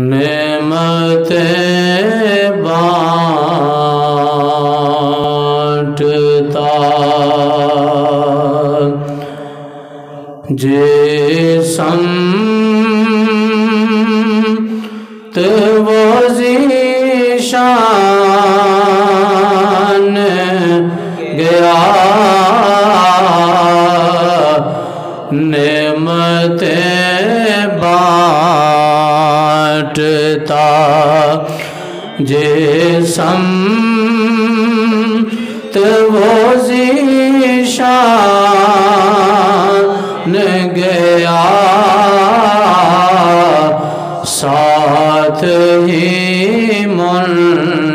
نعمتیں بانٹتا جسمت وہ ذیشان گیا نعمتیں بانٹتا جسمت وہ ذیشان گیا ساتھ ہی منشی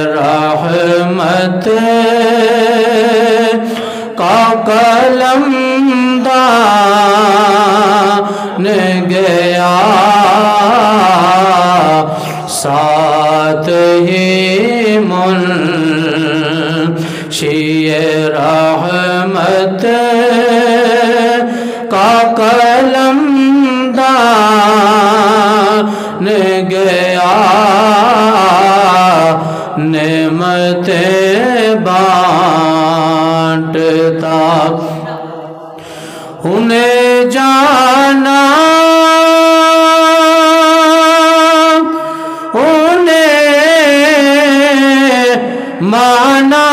رحمت کا قلم دان گیا ساتھ ہی منشی رحمت کا قلم دان گیا نعمتیں بانٹتا انہیں جانا انہیں مانا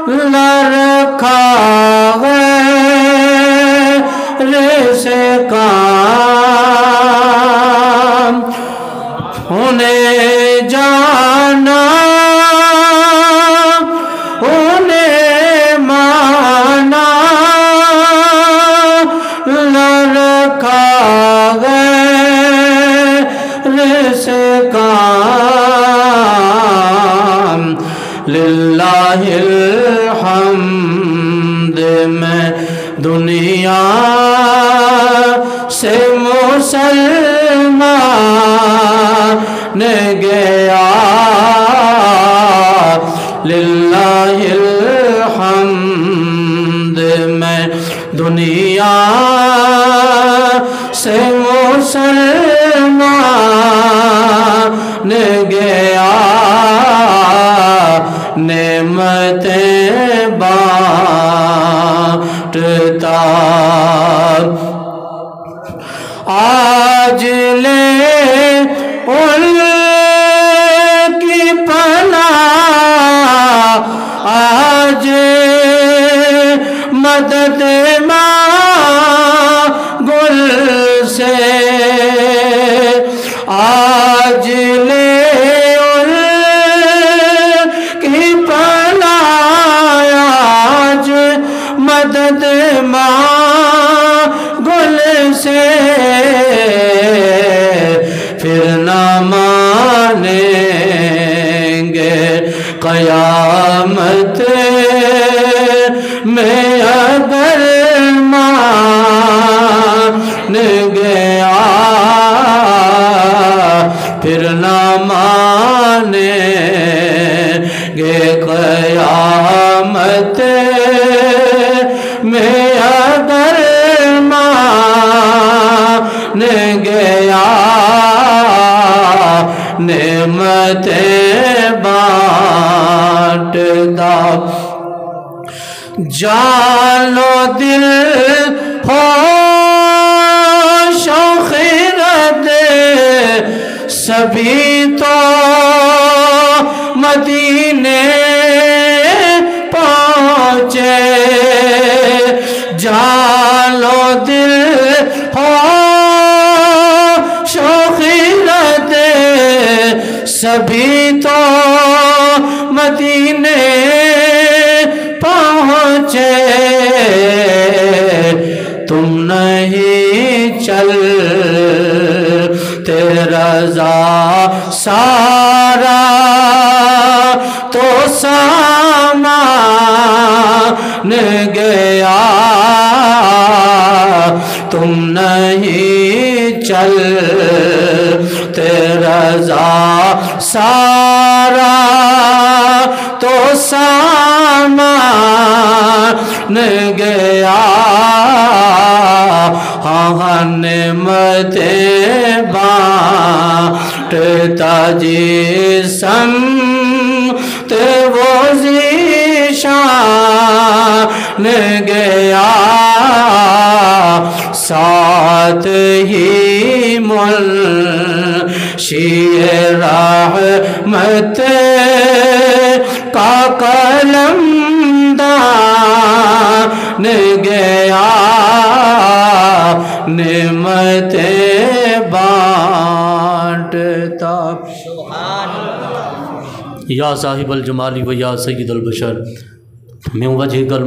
لرکھا غیر سے کام انہیں جانا انہیں مانا لرکھا غیر سے کام للہ الحمد میں دنیا سے مسلمان گیا للہ الحمد میں دنیا سے مسلمان گیا نعمتیں بانٹتا آج لے ان کی پناہ آج مدد گل سے آج لے ان کی پناہ آج مدد گل سے پھر نہ مانیں گے قیامت میں اگر مان گیا پھر نہ مانیں گے قیامت میں اگر مان گیا نعمتیں بانٹتا جان و دل ہو شوخیرت سبھی تو مدینے پہنچے جان و دل ہو شوخیرت سبھی تو مدینے پہنچے تم نہیں چلتے رضا سارا تو سامان گیا تم نہیں چلتے رضا سارا تو سامان گیا ہاں نعمتیں بانٹتا جسم تے وہ ذیشان گیا ساتھ ہی منشی رحمت کا قلم دان گیا نعمتیں بانٹتا یا صاحب الجمال و یا سید البشر میں وجہ گل